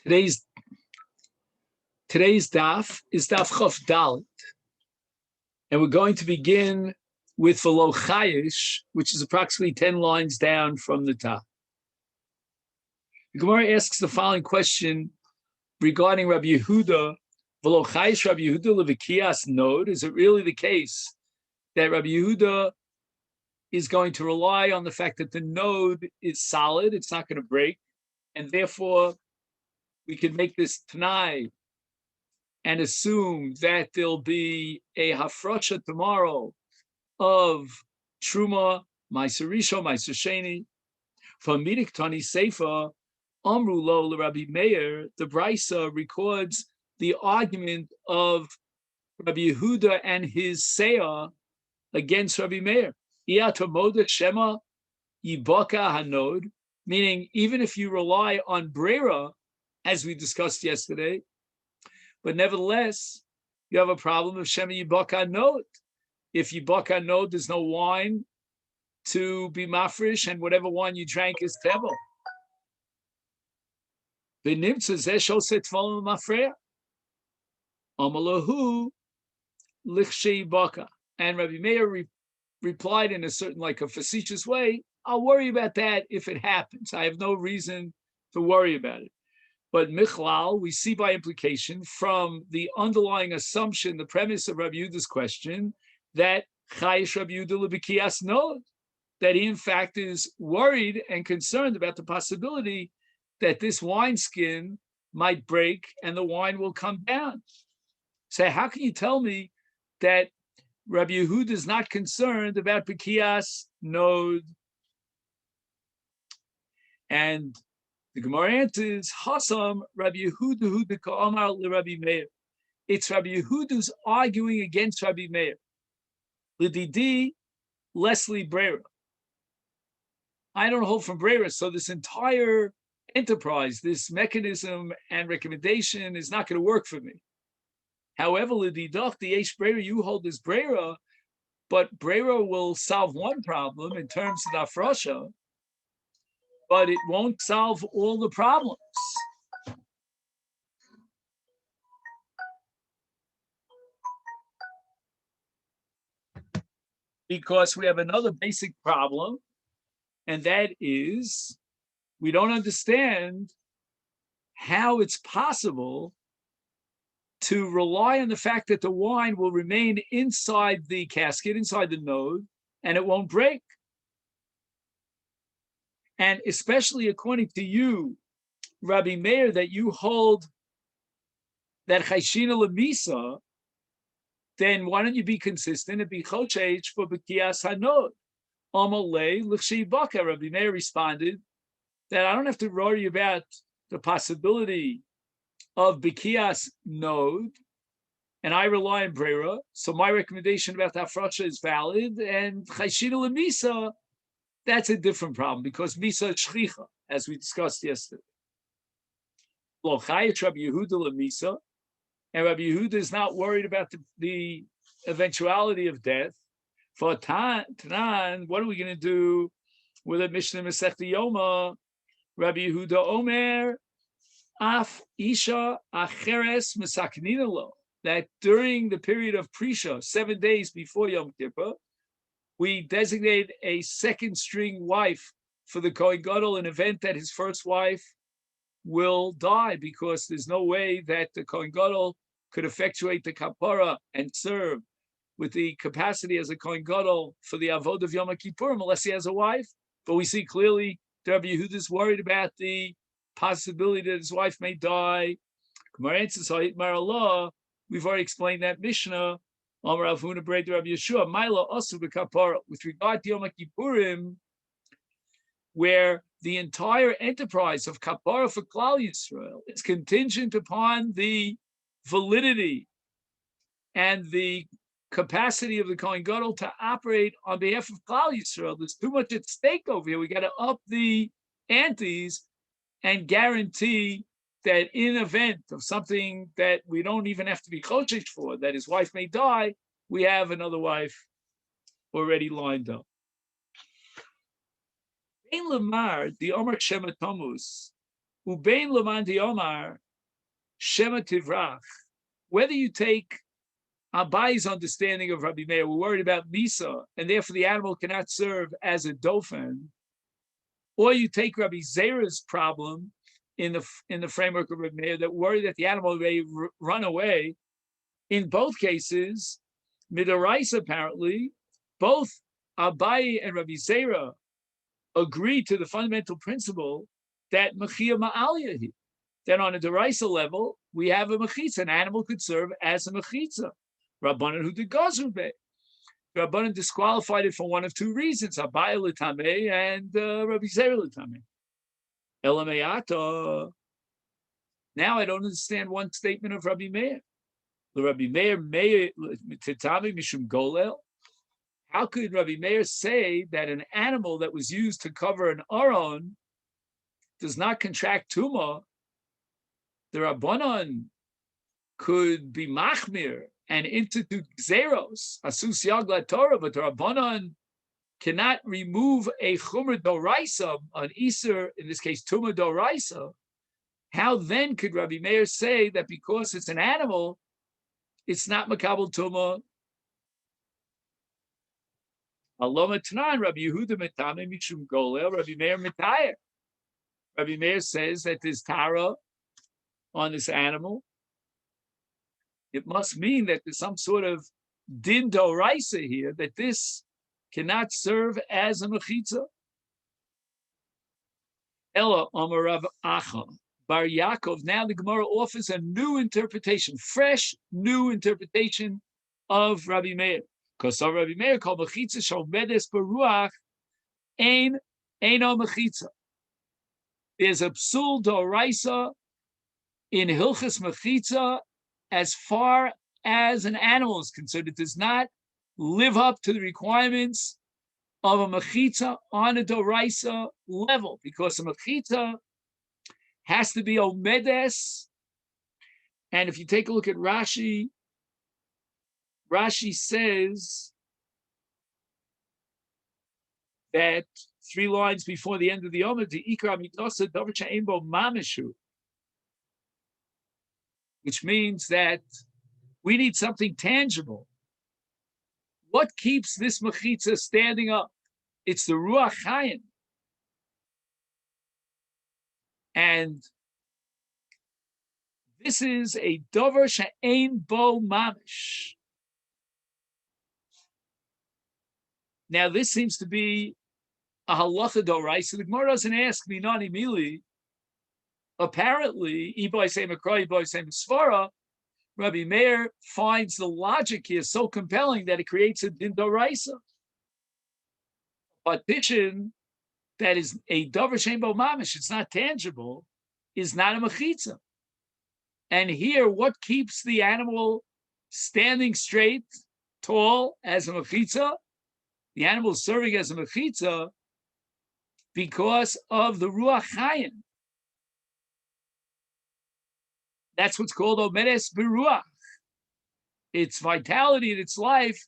Today's daf is daf Chof Dalet, and we're going to begin with V'lo Chayish, which is approximately 10 lines down from the top. The Gemara asks the following question regarding Rabbi Yehuda. V'lo Chayish Rabbi Yehuda levikias nod. Is it really the case that Rabbi Yehuda is going to rely on the fact that the node is solid, it's not going to break, and therefore we can make this Tanai and assume that there'll be a hafrosha tomorrow of Truma, Meiser Rishon, Meiser Sheni. From Midik Tani Seifa, Amru Lo Rabbi Meir, the Brisa records the argument of Rabbi Yehuda and his Seah against Rabbi Meir. Iyatomoda Shema Yibaka Hanod, meaning even if you rely on Brera, as we discussed yesterday, but nevertheless, you have a problem of Shema Yibaka Hanod. If Yibaka Hanod, there's no wine to be mafresh, and whatever wine you drank is tevel. V'nimtza zeh shoseh tefillin mafreya. Amalahu lichshei yibaka. And Rabbi Meir replied in a certain, like a facetious way, I'll worry about that if it happens. I have no reason to worry about it. But Michlal, we see by implication from the underlying assumption, the premise of Rabbi Yehuda's question, that Chayish Rabbi Yehuda lebikias nod, that he in fact is worried and concerned about the possibility that this wineskin might break and the wine will come down. So how can you tell me that Rabbi Yehuda is not concerned about bikias nod? And the Gemara answers, Hasam Rabbi Yehuda hu deka'amar leRabbi Meir. It's Rabbi Yehuda's arguing against Rabbi Meir. L'didi Leslie Brera. I don't hold from Brera, so this entire enterprise, this mechanism and recommendation is not going to work for me. However, l'didach the yesh Brera, you hold this Brera, but Brera will solve one problem in terms of the afrosha, but it won't solve all the problems. Because we have another basic problem, and that is we don't understand how it's possible to rely on the fact that the wine will remain inside the casket, inside the node, and it won't break. And especially according to you, Rabbi Meir, that you hold that Chayshina Lemisa, then why don't you be consistent and be Chochesh for B'kias Hanod? Amalei L'chshei Baka. Rabbi Meir responded that I don't have to worry about the possibility of B'kias Nod, and I rely on Brera, so my recommendation about the Afrosha is valid, and Chayshina Lemisa, that's a different problem, because Misa Shchicha, as we discussed yesterday. Lo Chayich Rabbi Yehuda Lemisa, and Rabbi Yehuda is not worried about the eventuality of death. For Tanan, what are we going to do with a Mishnah Masechet Yoma? Rabbi Yehuda Omer, Af Isha Acheres Mesaknina Lo, that during the period of Prisha, 7 days before Yom Kippur, we designate a second string wife for the Kohen Gadol in event that his first wife will die, because there's no way that the Kohen Gadol could effectuate the kapara and serve with the capacity as a Kohen Gadol for the Avod of Yom Kippurim unless he has a wife. But we see clearly that Rabbi Yehuda is worried about the possibility that his wife may die. We've already explained that Mishnah. With regard to Yom Kippurim, where the entire enterprise of kapara for Klal Yisrael is contingent upon the validity and the capacity of the Kohen Gadol to operate on behalf of Klal Yisrael. There's too much at stake over here. We got to up the antes and guarantee that in event of something that we don't even have to be chochesh for, that his wife may die, we have another wife already lined up. In Lamar, the Omer Shema Tammuz, Ubein Laman Omar Shema Tivrach. Whether you take Abayi's understanding of Rabbi Meir, we're worried about Misa, and therefore the animal cannot serve as a dofen, or you take Rabbi Zera's problem in the framework of Rabbi Meir that worry that the animal may run away. In both cases, Midoraisa apparently, both Abayi and Rabbi Zera agree to the fundamental principle that Mechia Ma'aliyah, that on a Doraisa level, we have a Mechitza. An animal could serve as a Mechitza. Rabbanan who did Gazrube. Rabbanan disqualified it for one of two reasons, Abayi L'tameh and Rabbi Zera L'tameh. Elameata. Now I don't understand one statement of Rabbi Meir. Rabbi Meir Titami Mishum Golel. How could Rabbi Meir say that an animal that was used to cover an aron does not contract tumah? The Rabbanon could be machmir and institute gzeros, asus yag Torah, but the Rabbanon cannot remove a chumra doraisa, an iser, in this case tumah doraisa. How then could Rabbi Meir say that because it's an animal, it's not makabel tumah? Aloma Tanan, Rabbi Yehuda Metame Mishum Golel, Rabbi Meir Metayer. Rabbi Meir says that there's tara on this animal. It must mean that there's some sort of din doraisa here, that this cannot serve as a mechitza. Ella Amar Rav Acha Bar Yaakov. Now the Gemara offers a new interpretation, fresh new interpretation of Rabbi Meir. Because Rabbi Meir called mechitza shomedes beruach ein eino mechitza. There's a psul doraisa in hilchas mechitza as far as an animal is concerned. It does not live up to the requirements of a mechitza on a doraisa level, because a mechitza has to be omedes. And if you take a look at Rashi, Rashi says that 3 lines before the end of the Yom, the Ikra Mitosa Davar She'ein Mamishu, which means that we need something tangible. What keeps this mechitza standing up? It's the Ruach Chaim. And this is a Davar She'ein Bo Mamish. Now, this seems to be a halacha doraisa. The Gemara doesn't ask me nani mili. Apparently, Iboy say Makra, Iboy say Misvara. Rabbi Meir finds the logic here so compelling that it creates a din doraisa. Partition that is a davar she'ein bo mamish, it's not tangible, is not a mechitza. And here, what keeps the animal standing straight, tall as a mechitza? The animal is serving as a mechitza because of the Ruach Chaim. That's what's called Omedes Beruach. Its vitality and its life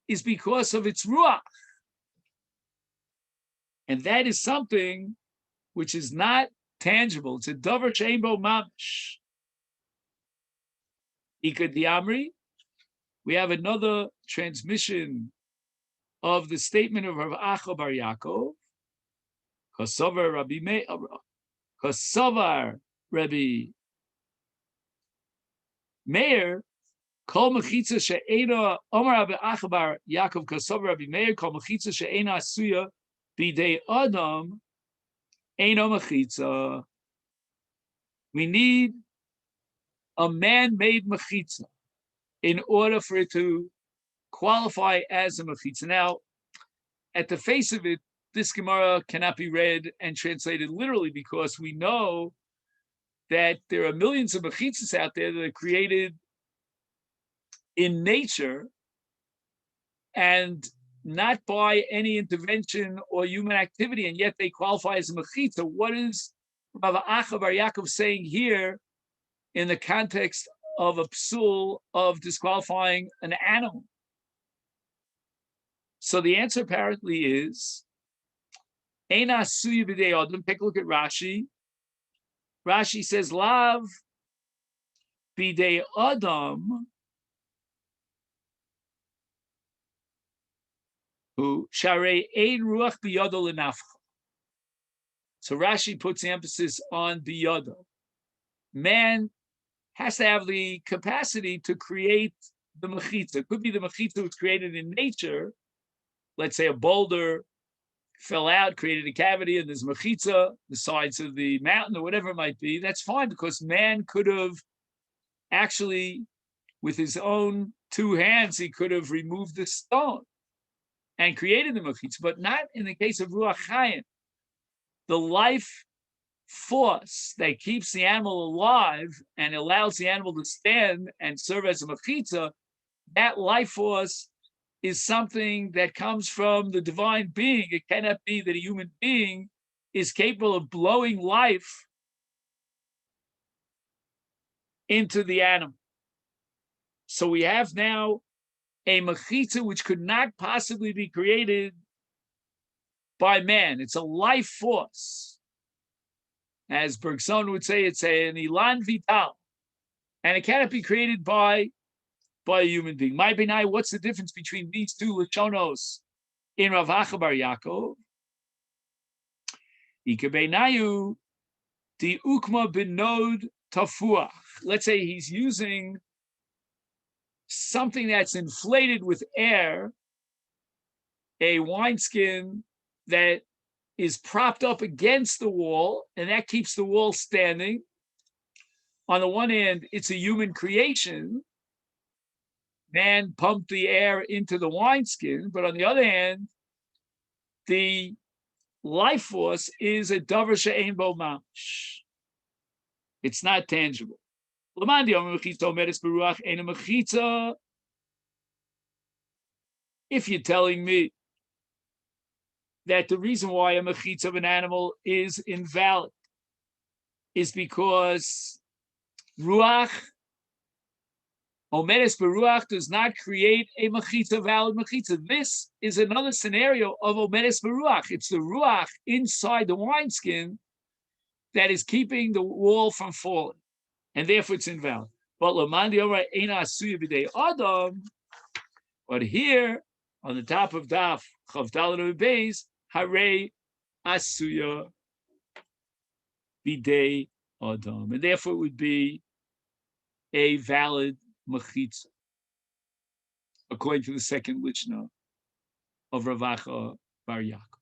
is because of its Ruach. And that is something which is not tangible. It's a Davar She'ein Bo Mamish. Ika Diamri. We have another transmission of the statement of Rav Acha Bar Yaakov, Kosovar Rabbi Meir, Kosovar Rabbi Meir, Kol Mechitza She'ena, Omar Rabbi Acha Bar Yaakov, Kosovar Rabbi Meir, Kol Mechitza She'ena Asuya Bidei Adam, Eino Mechitza. We need a man-made mechitza in order for it to qualify as a mechitza. Now, at the face of it, this Gemara cannot be read and translated literally, because we know that there are millions of mechitzas out there that are created in nature and not by any intervention or human activity, and yet they qualify as a mechitza. What is Rav Acha Bar Yaakov saying here in the context of a psul of disqualifying an animal? So the answer apparently is Eina Suya B'dei Adam. Take a look at Rashi. Rashi says, Lav bidei Adam, who sharei ein ruach biyodo lenafcha. So Rashi puts the emphasis on biyodo. Man has to have the capacity to create the mechitza. It could be the mechitza was created in nature. Let's say a boulder fell out, created a cavity, and there's mechitza, the sides of the mountain or whatever it might be. That's fine because man could have actually, with his own two hands, he could have removed the stone and created the mechitza, but not in the case of ruach chayim. The life force that keeps the animal alive and allows the animal to stand and serve as a mechitza, that life force is something that comes from the divine being. It cannot be that a human being is capable of blowing life into the animal. So we have now a mechitza which could not possibly be created by man. It's a life force. As Bergson would say, it's an elan vital. And it cannot be created by a human being. My benai, what's the difference between these two Lashonos in Rav Acha bar Yaakov? Ike beinayu di ukma benod tafuach. Let's say he's using something that's inflated with air, a wineskin that is propped up against the wall, and that keeps the wall standing. On the one hand, it's a human creation. Man pumped the air into the wineskin, but on the other hand, the life force is a davar she'ein bo mamash. It's not tangible. If you're telling me that the reason why a mechitza of an animal is invalid is because ruach, omedes beruach, does not create a mechitza, valid mechitza. This is another scenario of omedes beruach. It's the ruach inside the wineskin that is keeping the wall from falling, and therefore it's invalid. But lamandi omar eina asuya b'dei adam. But here on the top of daf chav daled beis, hare asuya b'dei adam, and therefore it would be a valid mechitza, according to the second Mishnah of Rav Acha bar Yaakov.